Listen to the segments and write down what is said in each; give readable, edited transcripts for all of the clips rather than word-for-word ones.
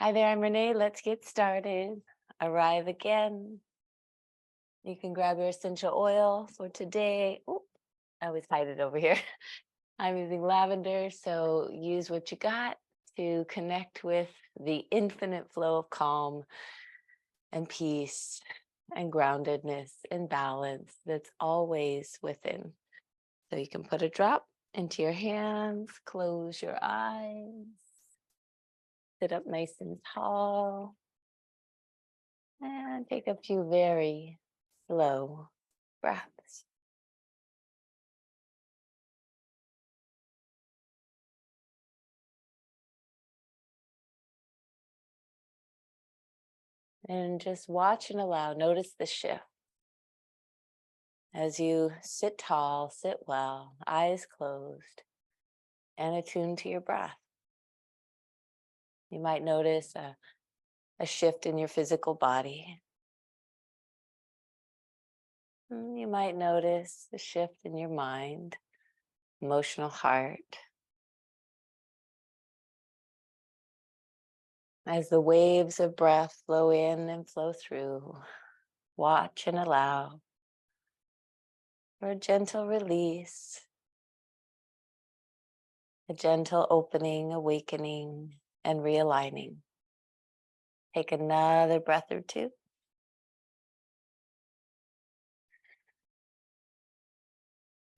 Hi there, I'm Renee. Let's get started. Arrive again. You can grab your essential oil for today. Oh, I always hide it over here. I'm using lavender, so use what you got to connect with the infinite flow of calm and peace and groundedness and balance that's always within. So you can put a drop into your hands, close your eyes, sit up nice and tall. And take a few very slow breaths. And just watch and allow. Notice the shift. As you sit tall, sit well, eyes closed, and attuned to your breath. You might notice a shift in your physical body. You might notice a shift in your mind, emotional heart. As the waves of breath flow in and flow through, watch and allow for a gentle release, a gentle opening, awakening, and realigning. Take another breath or two.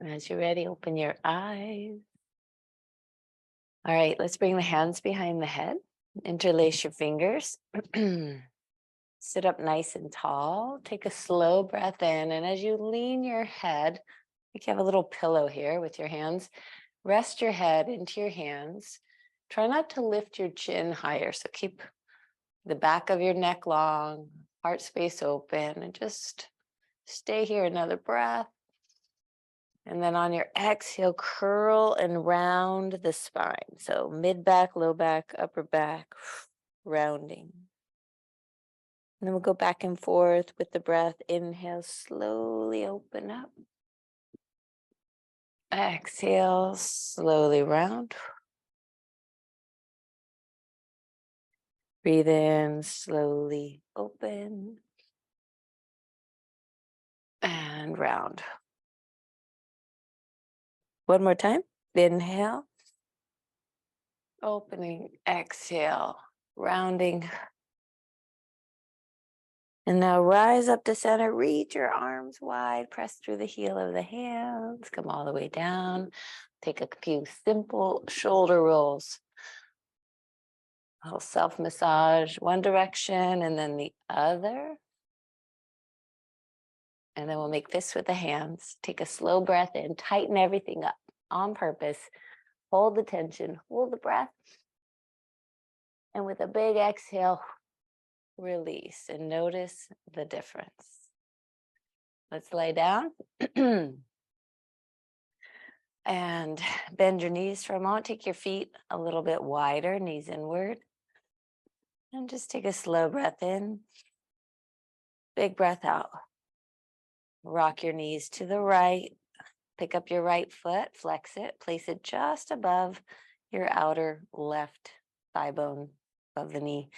As you're ready, open your eyes. All right, let's bring the hands behind the head. Interlace your fingers. Sit up nice and tall. Take a slow breath in. And as you lean your head, you have a little pillow here with your hands. Rest your head into your hands. Try not to lift your chin higher. So keep the back of your neck long, heart space open, and just stay here. Another breath. And then on your exhale, curl and round the spine. So mid back, low back, upper back, rounding. And then we'll go back and forth with the breath. Inhale, slowly open up. Exhale, slowly round. Breathe in, slowly open. And round. One more time. Inhale. Opening, exhale, rounding. And now rise up to center, reach your arms wide, press through the heel of the hands, come all the way down. Take a few simple shoulder rolls. A little self-massage, one direction and then the other. And then we'll make fists with the hands. Take a slow breath in, tighten everything up on purpose. Hold the tension, hold the breath. And with a big exhale, release and notice the difference. Let's lay down. And bend your knees for a moment. Take your feet a little bit wider, knees inward. And just take a slow breath in. Big breath out. Rock your knees to the right. Pick up your right foot, flex it, place it just above your outer left thigh bone of the knee.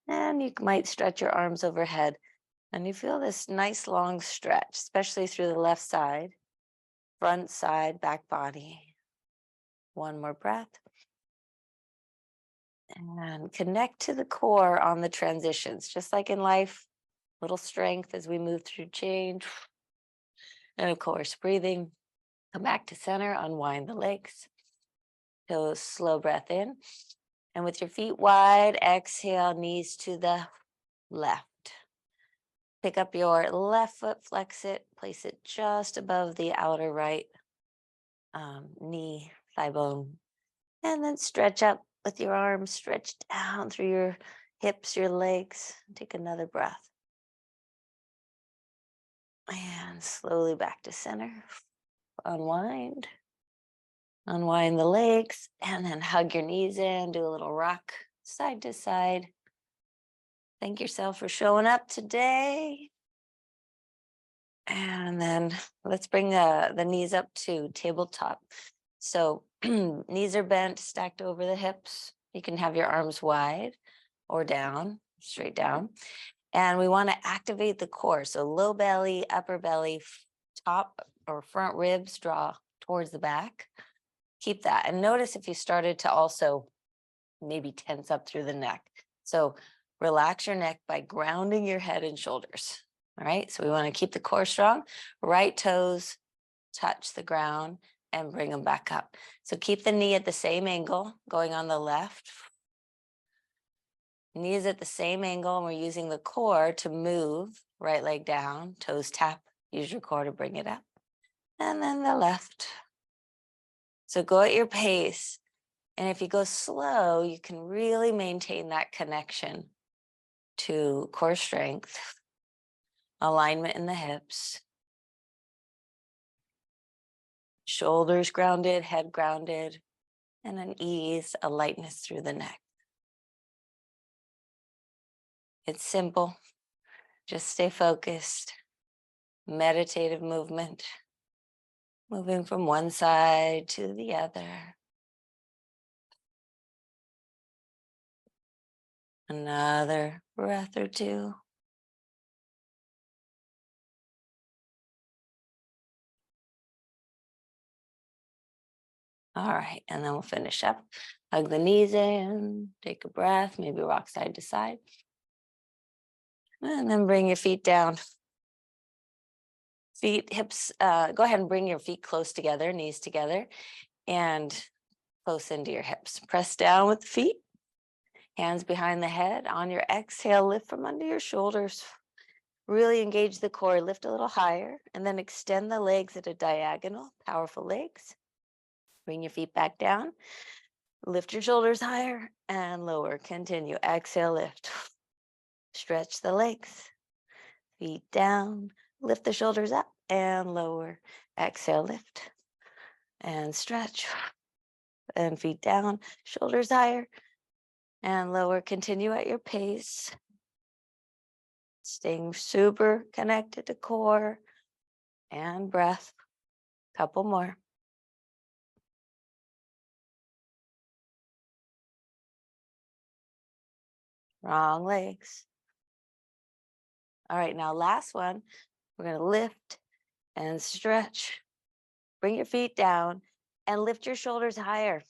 And you might stretch your arms overhead. And you feel this nice long stretch, especially through the left side, front side, back body. One more breath. And connect to the core on the transitions, just like in life, little strength as we move through change. And of course, breathing. Come back to center, unwind the legs. Take a slow breath in. And with your feet wide, exhale, knees to the left. Pick up your left foot, flex it, place it just above the outer right knee, thigh bone. And then stretch up with your arms, stretch down through your hips, your legs. Take another breath. And slowly back to center. Unwind. Unwind the legs and then hug your knees in, do a little rock side to side. Thank yourself for showing up today. And then let's bring the knees up to tabletop. So knees are bent, stacked over the hips. You can have your arms wide. or down, straight down. And we want to activate the core. So low belly, upper belly, top or front ribs draw towards the back. Keep that. And notice if you started to also maybe tense up through the neck. So relax your neck by grounding your head and shoulders. All right. So we want to keep the core strong. Right toes touch the ground and bring them back up. So keep the knee at the same angle going on the left. Knee is at the same angle, and we're using the core to move right leg down, toes tap, use your core to bring it up. And then the left. So go at your pace. And if you go slow, you can really maintain that connection to core strength, alignment in the hips, shoulders grounded, head grounded, and an ease, a lightness through the neck. It's simple. Just stay focused. Meditative movement, moving from one side to the other. Another breath or two. All right, and then we'll finish up. Hug the knees in, take a breath, maybe rock side to side. And then bring your feet down. Feet, hips, go ahead and bring your feet close together, knees together, and close into your hips. Press down with the feet, hands behind the head. On your exhale, lift from under your shoulders. Really engage the core, lift a little higher, and then extend the legs at a diagonal, powerful legs. Bring your feet back down. Lift your shoulders higher and lower. Continue. Exhale, lift. Stretch the legs. Feet down. Lift the shoulders up and lower. Exhale, lift. And stretch. And feet down. Shoulders higher and lower. Continue at your pace. Staying super connected to core and breath. Couple more. Wrong legs. All right, now last one. We're going to lift and stretch. Bring your feet down and lift your shoulders higher.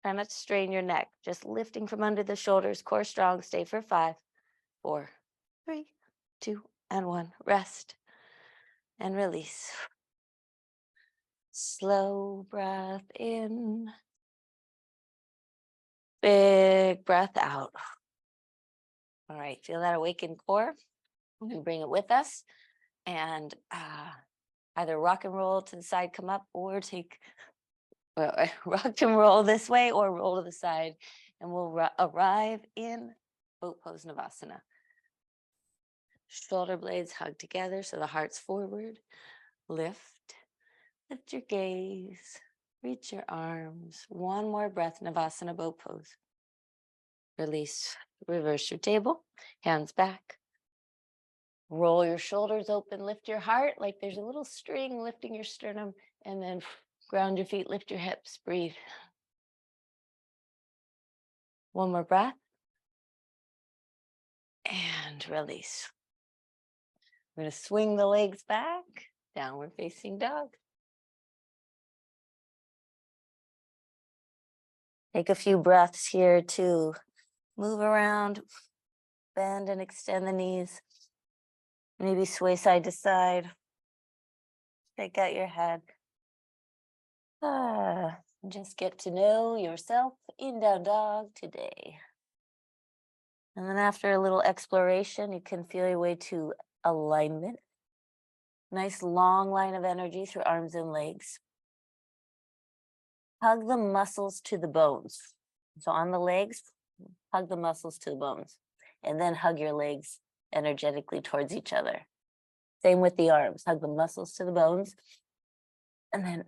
Try not to strain your neck. Just lifting from under the shoulders. Core strong. Stay for 5, 4, 3, 2, and 1. Rest and release. Slow breath in. Big breath out. All right, feel that awakened core. We can bring it with us and either rock and roll to the side, come up, or take rock and roll this way or roll to the side, and we'll arrive in boat pose Navasana. Shoulder blades hug together so the heart's forward. Lift your gaze, reach your arms. One more breath, Navasana boat pose. Release, reverse your table, hands back. Roll your shoulders open, lift your heart like there's a little string lifting your sternum, and then ground your feet, lift your hips, breathe. One more breath. And release. We're going to swing the legs back, downward facing dog. Take a few breaths here to move around, bend and extend the knees. Maybe sway side to side. Shake out your head. Just get to know yourself in down dog today. And then after a little exploration, you can feel your way to alignment. Nice long line of energy through arms and legs. Hug the muscles to the bones. So on the legs, hug the muscles to the bones. And then hug your legs energetically towards each other. Same with the arms. Hug the muscles to the bones. And then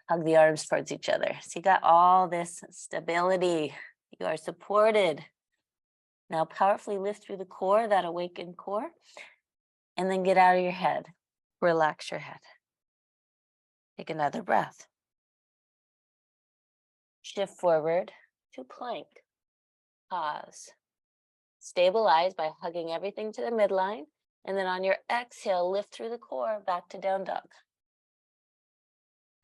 hug the arms towards each other. So you got all this stability. You are supported. Now powerfully lift through the core, that awakened core. And then get out of your head. Relax your head. Take another breath. Shift forward to plank. Pause. Stabilize by hugging everything to the midline. And then on your exhale, lift through the core back to down dog.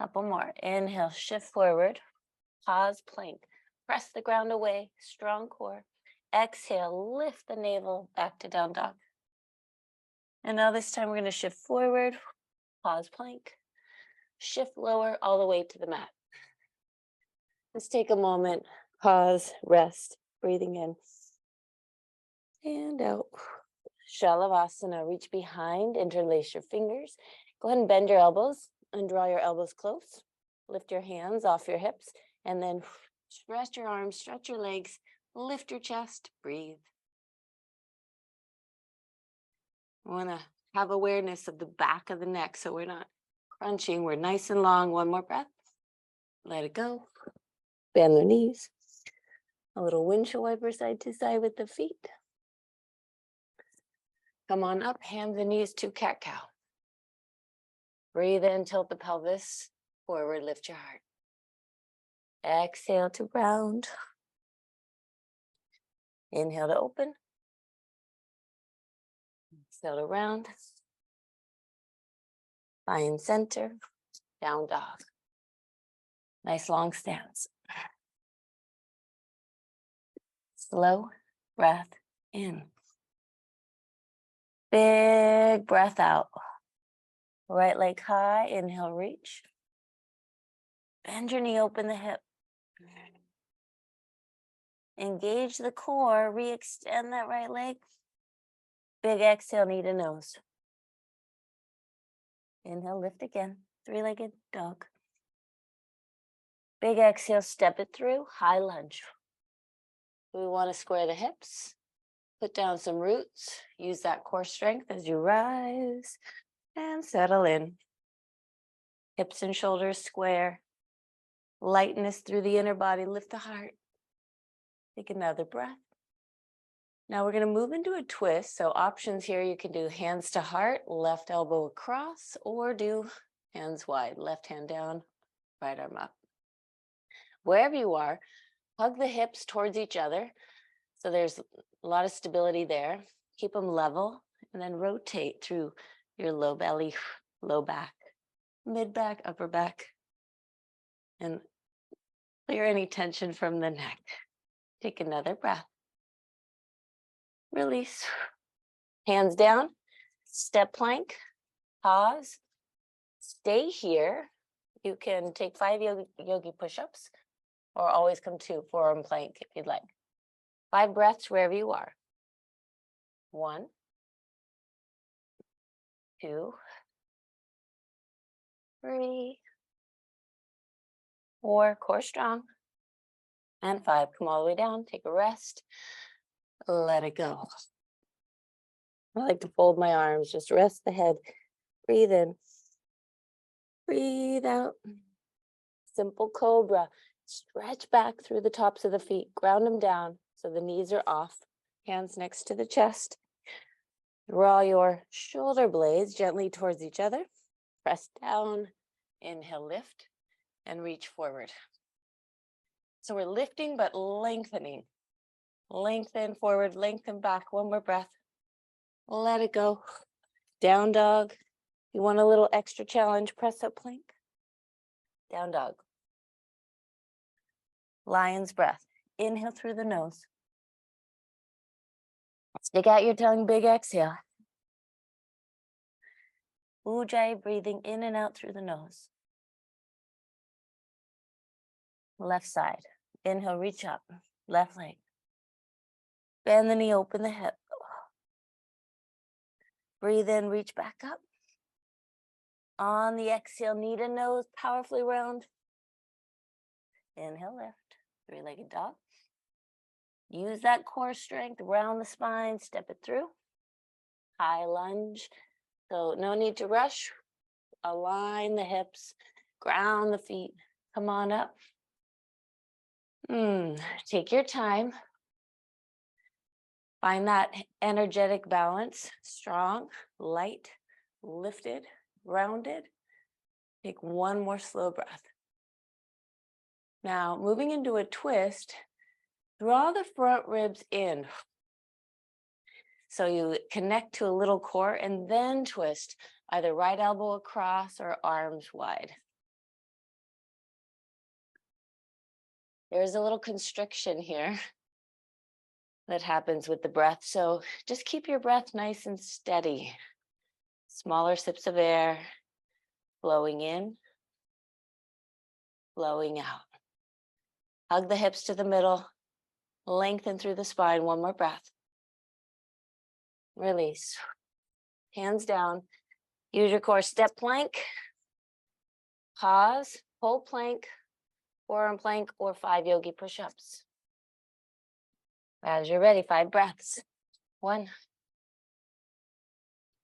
Couple more. Inhale, shift forward. Pause, plank. Press the ground away, strong core. Exhale, lift the navel back to down dog. And now this time we're going to shift forward, pause, plank. Shift lower all the way to the mat. Let's take a moment, pause, rest, breathing in and out. Shalavasana, reach behind, interlace your fingers. Go ahead and bend your elbows and draw your elbows close. Lift your hands off your hips and then stretch your arms, stretch your legs, lift your chest, breathe. We want to have awareness of the back of the neck so we're not crunching. We're nice and long. One more breath. Let it go. Bend the knees. A little windshield wiper side to side with the feet. Come on up, hands and knees to cat-cow. Breathe in, tilt the pelvis forward, lift your heart. Exhale to round. Inhale to open. Exhale to round. Find center, down dog. Nice long stance. Slow breath in. Big breath out. Right leg high, inhale, reach. Bend your knee, open the hip. Engage the core, re-extend that right leg. Big exhale, knee to nose. Inhale, lift again, three-legged dog. Big exhale, step it through, high lunge. We want to square the hips, put down some roots, use that core strength as you rise and settle in. Hips and shoulders square. Lightness through the inner body, lift the heart. Take another breath. Now we're going to move into a twist. So options here, you can do hands to heart, left elbow across, or do hands wide, left hand down, right arm up. Wherever you are, hug the hips towards each other. So there's a lot of stability there. Keep them level and then rotate through your low belly, low back, mid back, upper back, and clear any tension from the neck. Take another breath. Release. Hands down, step plank, pause, stay here. You can take 5 yogi push-ups or always come to forearm plank if you'd like. 5 breaths wherever you are. 1, 2, 3, 4, core strong, and 5. Come all the way down, take a rest, let it go. I like to fold my arms, just rest the head, breathe in, breathe out. Simple cobra. Stretch back through the tops of the feet, ground them down so the knees are off, hands next to the chest. Draw your shoulder blades gently towards each other. Press down, inhale, lift, and reach forward. So we're lifting but lengthening. Lengthen forward, lengthen back. One more breath. Let it go. Down dog. You want a little extra challenge, press up plank. Down dog. Lion's breath. Inhale through the nose. Stick out your tongue, big exhale. Ujjayi, breathing in and out through the nose. Left side. Inhale, reach up. Left leg. Bend the knee, open the hip. Breathe in, reach back up. On the exhale, knee to nose, powerfully round. Inhale, lift. 3-legged dog. Use that core strength, round the spine, step it through. High lunge. So no need to rush. Align the hips, ground the feet. Come on up. Take your time. Find that energetic balance, strong, light, lifted, rounded. Take one more slow breath. Now, moving into a twist, draw the front ribs in. So you connect to a little core and then twist either right elbow across or arms wide. There's a little constriction here that happens with the breath. So just keep your breath nice and steady. Smaller sips of air, blowing in, blowing out. Hug the hips to the middle, lengthen through the spine. One more breath. Release. Hands down. Use your core. Step plank. Pause. Whole plank. Forearm plank or 5 yogi push-ups. As you're ready, 5 breaths. 1,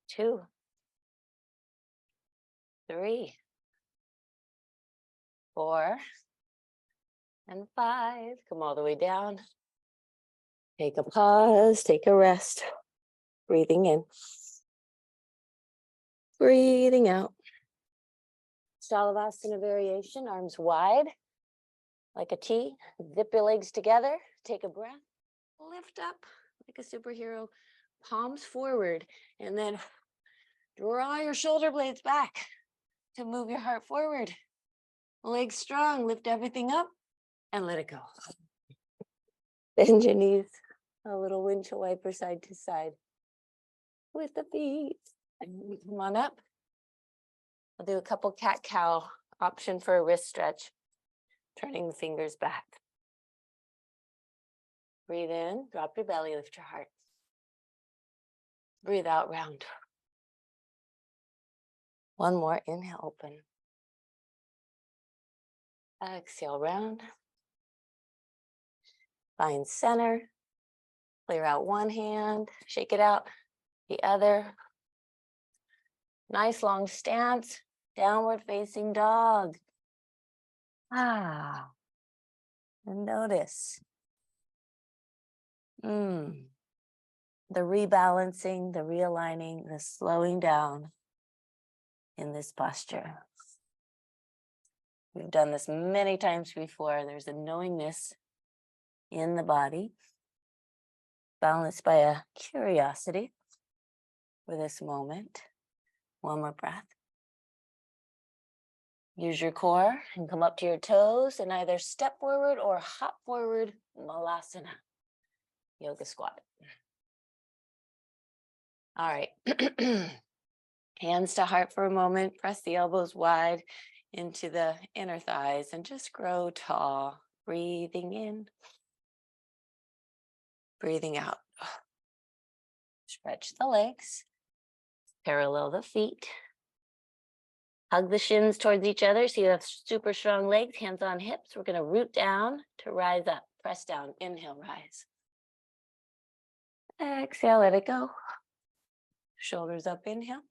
2, 3, 4, and 5. Come all the way down. Take a pause, take a rest. Breathing in. Breathing out. Shalavasana variation, arms wide like a T. Zip your legs together. Take a breath. Lift up like a superhero. Palms forward. And then draw your shoulder blades back to move your heart forward. Legs strong. Lift everything up and let it go. Bend your knees. A little windshield wiper side to side with the feet. And come on up. We'll do a couple cat-cow, option for a wrist stretch. Turning the fingers back. Breathe in, drop your belly, lift your heart. Breathe out, round. One more, inhale, open. Exhale, round. Find center. Clear out one hand, shake it out. The other. Nice long stance, downward facing dog. And notice. The rebalancing, the realigning, the slowing down in this posture. We've done this many times before. There's a knowingness in the body, balanced by a curiosity for this moment. One more breath. Use your core and come up to your toes and either step forward or hop forward, Malasana, yoga squat. All right. Hands to heart for a moment. Press the elbows wide into the inner thighs and just grow tall. Breathing in. Breathing out. Stretch the legs. Parallel the feet. Hug the shins towards each other so you have super strong legs. Hands on hips. We're going to root down to rise up. Press down. Inhale, rise. Exhale, let it go. Shoulders up, inhale.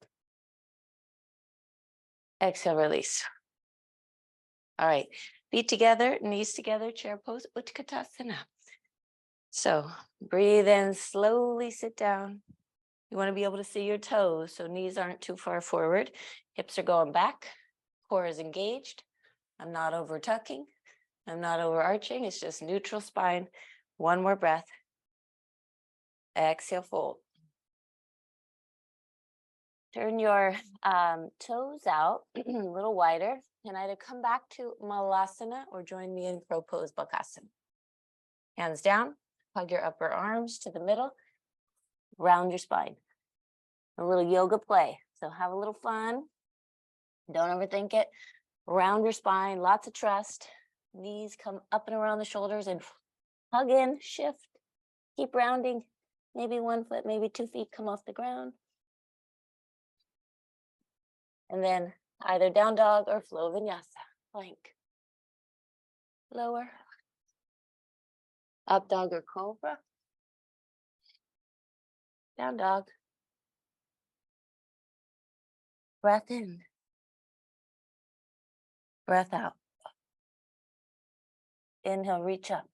Exhale, release. All right, feet together, knees together, chair pose, Utkatasana. So breathe in, slowly sit down. You want to be able to see your toes, so knees aren't too far forward. Hips are going back, core is engaged. I'm not over tucking. I'm not overarching. It's just neutral spine. One more breath. Exhale, fold. Turn your toes out a little wider and either come back to Malasana or join me in Crow Pose Bakasana. Hands down, hug your upper arms to the middle, round your spine. A little yoga play. So have a little fun. Don't overthink it. Round your spine, lots of trust. Knees come up and around the shoulders and hug in, shift. Keep rounding. Maybe 1 foot, maybe 2 feet come off the ground. And then either down dog or flow vinyasa, plank. Lower. Up dog or cobra. Down dog. Breath in. Breath out. Inhale, reach up.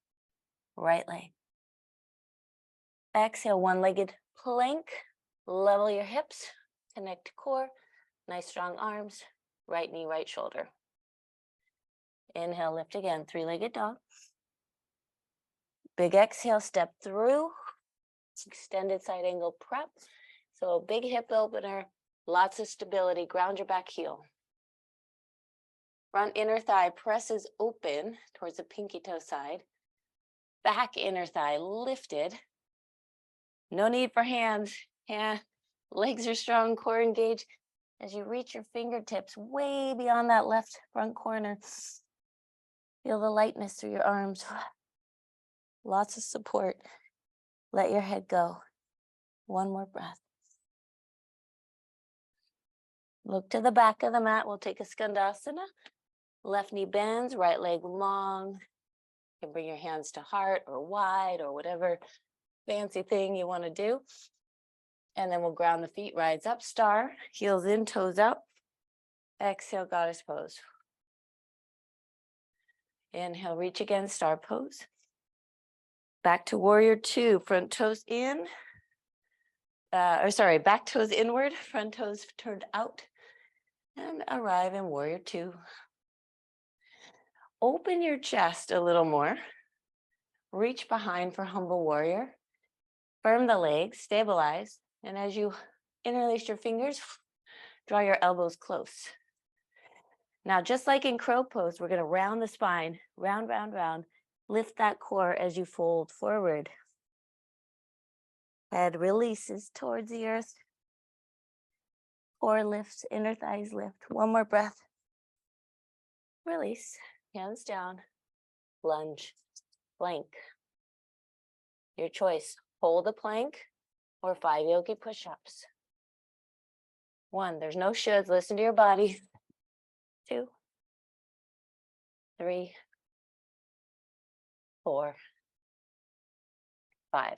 Right leg. Exhale, one-legged plank. Level your hips. Connect to core. Nice strong arms. Right knee, right shoulder. Inhale, lift again. Three-legged dog. Big exhale, step through. extended side angle prep. So big hip opener, lots of stability. Ground your back heel. Front inner thigh presses open towards the pinky toe side. Back inner thigh lifted. No need for hands. Legs are strong, core engaged. As you reach your fingertips way beyond that left front corner, feel the lightness through your arms. Lots of support. Let your head go. One more breath. Look to the back of the mat. We'll take a skandasana. Left knee bends, right leg long. You can bring your hands to heart or wide or whatever fancy thing you want to do. And then we'll ground the feet, rise up, star, heels in, toes out. Exhale, goddess pose. Inhale, reach again, star pose. Back to warrior two, front toes in. Back toes inward, front toes turned out. And arrive in warrior two. Open your chest a little more. Reach behind for humble warrior. Firm the legs, stabilize. And as you interlace your fingers, draw your elbows close. Now, just like in crow pose, we're going to round the spine, round, round, round. Lift that core as you fold forward. Head releases towards the earth. Core lifts, inner thighs lift. One more breath. Release, hands down, lunge, plank. Your choice, hold a plank or 5 yogi push-ups. 1, there's no shoulds, listen to your body. 2, 3, 4, 5.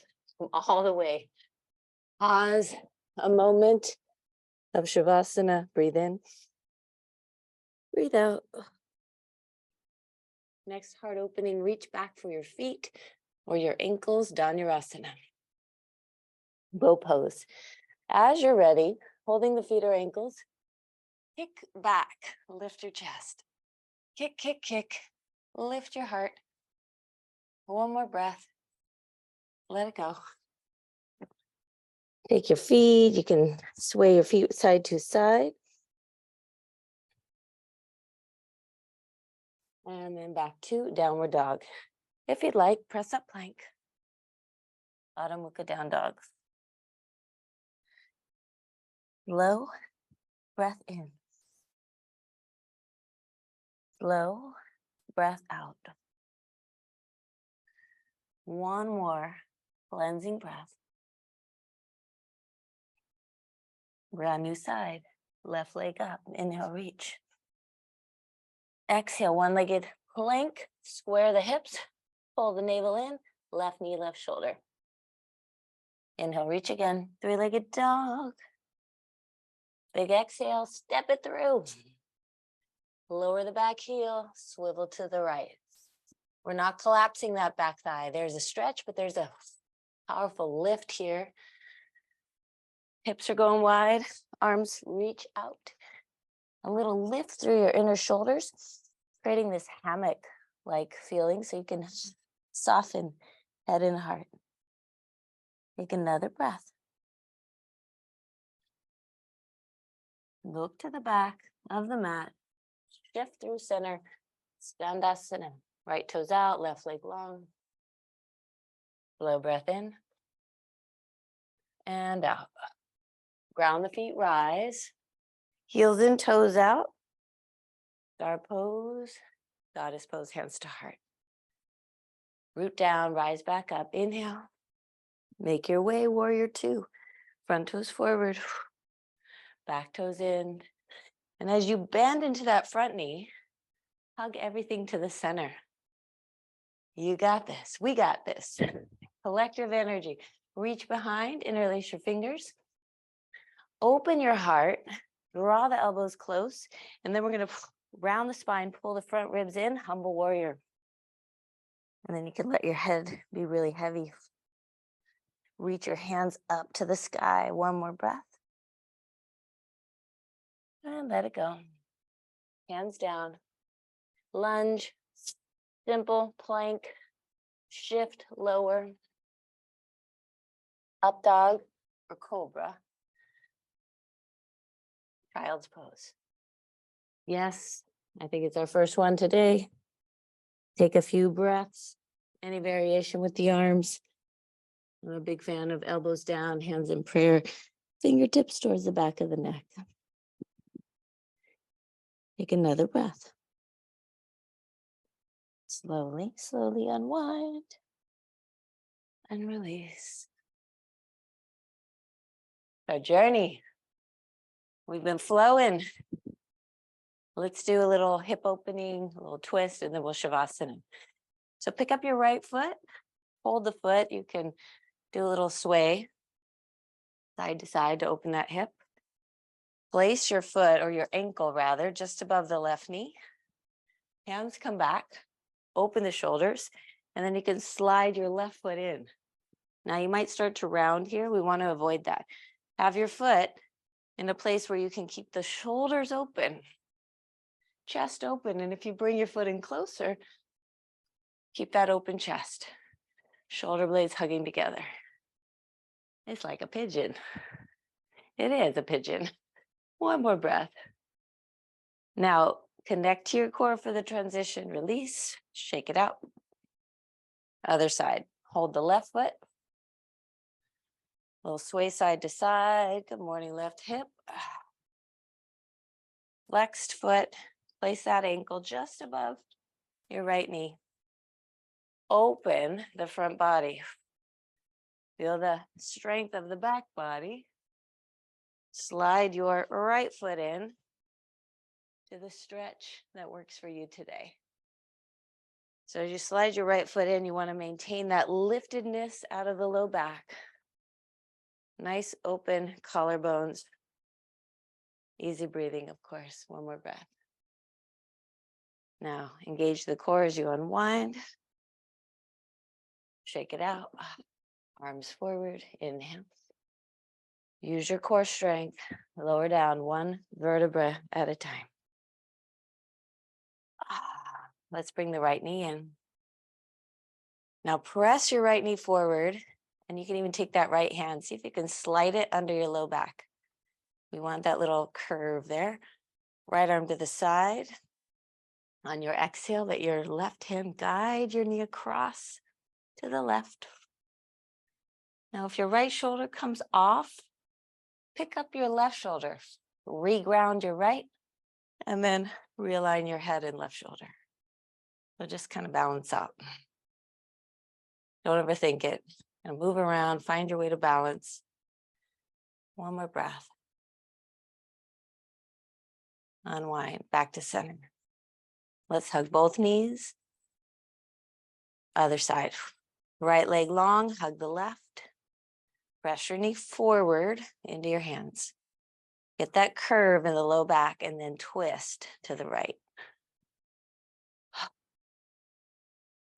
All the way. Pause a moment of Shavasana. Breathe in. Breathe out. Next heart opening, reach back for your feet or your ankles, Dhanurasana. Bow pose. As you're ready, holding the feet or ankles, kick back, lift your chest. Kick, kick, kick, lift your heart. One more breath. Let it go. Take your feet, you can sway your feet side to side. And then back to downward dog. If you'd like, press up plank. Adho Mukha down dog. Slow breath in. Slow breath out. One more cleansing breath. Brand new side. Left leg up. Inhale, reach. Exhale, one-legged plank. Square the hips. Pull the navel in. Left knee, left shoulder. Inhale, reach again. Three-legged dog. Big exhale, step it through. Lower the back heel, swivel to the right. We're not collapsing that back thigh. There's a stretch, but there's a powerful lift here. Hips are going wide, arms reach out. A little lift through your inner shoulders, creating this hammock-like feeling so you can soften head and heart. Take another breath. Look to the back of the mat. Shift through center. Skandasana. Right toes out, left leg long. Slow breath in. And out. Ground the feet, rise. Heels in, toes out. Star pose. Goddess pose, hands to heart. Root down, rise back up. Inhale. Make your way, warrior two. Front toes forward. Back toes in. And as you bend into that front knee, hug everything to the center. You got this. We got this. Collective energy. Reach behind, interlace your fingers. Open your heart. Draw the elbows close. And then we're going to round the spine, pull the front ribs in, humble warrior. And then you can let your head be really heavy. Reach your hands up to the sky. One more breath. And let it go. Hands down. Lunge. Simple plank. Shift lower. Up dog or cobra. Child's pose. Yes, I think it's our first one today. Take a few breaths. Any variation with the arms. I'm a big fan of elbows down, hands in prayer, fingertips towards the back of the neck. Take another breath. Slowly, slowly unwind and release. Our journey. We've been flowing. Let's do a little hip opening, a little twist, and then we'll shavasana. So pick up your right foot, hold the foot. You can do a little sway side to side to open that hip. Place your foot, or your ankle rather, just above the left knee. Hands come back, open the shoulders, and then you can slide your left foot in. Now you might start to round here. We want to avoid that. Have your foot in a place where you can keep the shoulders open, chest open. And if you bring your foot in closer, keep that open chest, shoulder blades hugging together. It's like a pigeon. It is a pigeon. One more breath. Now connect to your core for the transition. Release, shake it out. Other side. Hold the left foot. Little sway side to side. Good morning, left hip. Flexed foot. Place that ankle just above your right knee. Open the front body. Feel the strength of the back body. Slide your right foot in to the stretch that works for you today. So as you slide your right foot in, you want to maintain that liftedness out of the low back. Nice open collarbones. Easy breathing, of course. One more breath. Now engage the core as you unwind. Shake it out. Arms forward. Inhale. Use your core strength. Lower down one vertebra at a time. Let's bring the right knee in. Now press your right knee forward, and you can even take that right hand. See if you can slide it under your low back. We want that little curve there. Right arm to the side. On your exhale, let your left hand guide your knee across to the left. Now, if your right shoulder comes off, pick up your left shoulder, reground your right, and then realign your head and left shoulder. So just kind of balance out. Don't overthink it. And move around, find your way to balance. One more breath. Unwind, back to center. Let's hug both knees. Other side. Right leg long, hug the left. Press your knee forward into your hands. Get that curve in the low back and then twist to the right.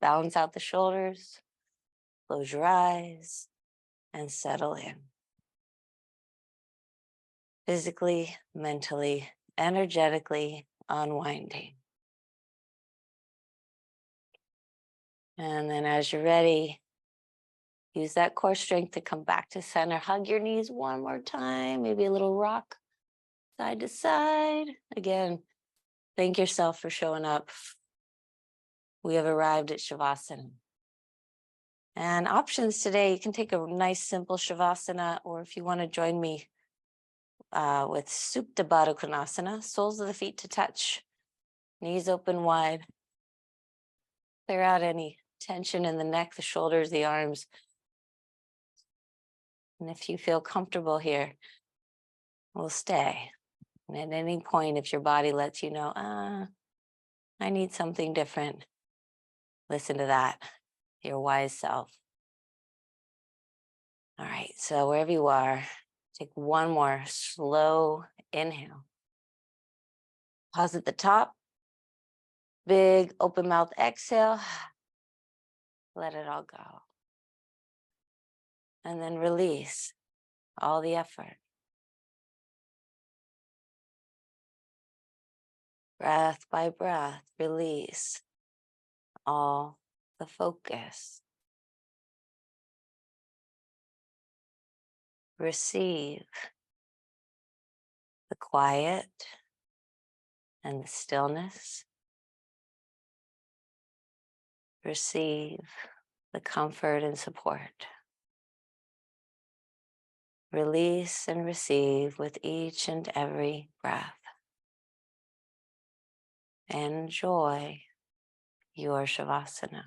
Balance out the shoulders. Close your eyes and settle in. Physically, mentally, energetically unwinding. And then as you're ready, use that core strength to come back to center. Hug your knees one more time. Maybe a little rock side to side. Again, thank yourself for showing up. We have arrived at Shavasana. And options today, you can take a nice simple Shavasana, or if you want to join me with Supta Baddha Konasana, soles of the feet to touch, knees open wide. Clear out any tension in the neck, the shoulders, the arms. And if you feel comfortable here, we'll stay. And at any point, if your body lets you know, I need something different, listen to that, your wise self. All right, so wherever you are, take one more slow inhale. Pause at the top. Big open mouth exhale. Let it all go. And then release all the effort. Breath by breath, release all the focus. receive the quiet and the stillness. Receive the comfort and support. Release and receive with each and every breath. Enjoy your Shavasana.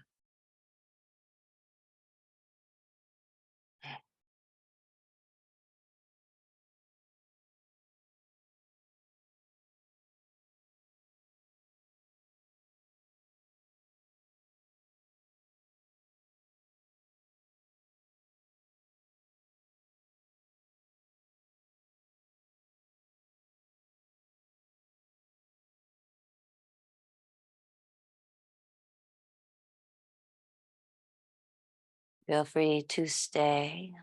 Feel free to stay.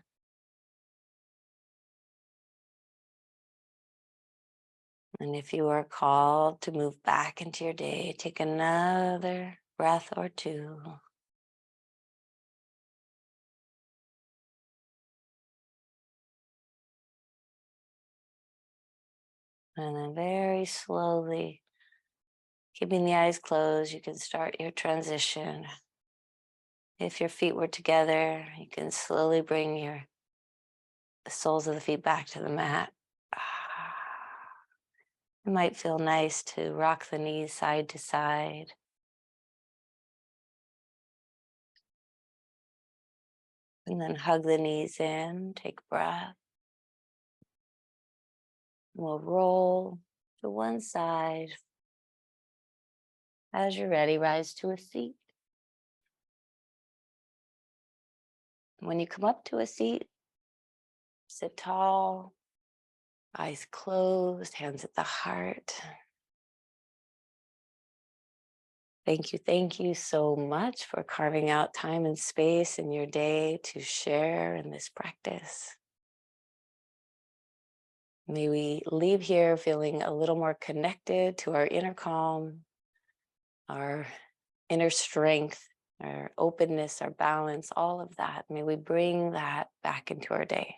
And if you are called to move back into your day, take another breath or two. And then very slowly, keeping the eyes closed, you can start your transition. If your feet were together, you can slowly bring the soles of the feet back to the mat. It might feel nice to rock the knees side to side. And then hug the knees in, take a breath. We'll roll to one side. As you're ready, rise to a seat. When you come up to a seat, sit tall, eyes closed, hands at the heart. Thank you so much for carving out time and space in your day to share in this practice. May we leave here feeling a little more connected to our inner calm, our inner strength, our openness, our balance, all of that. May we bring that back into our day.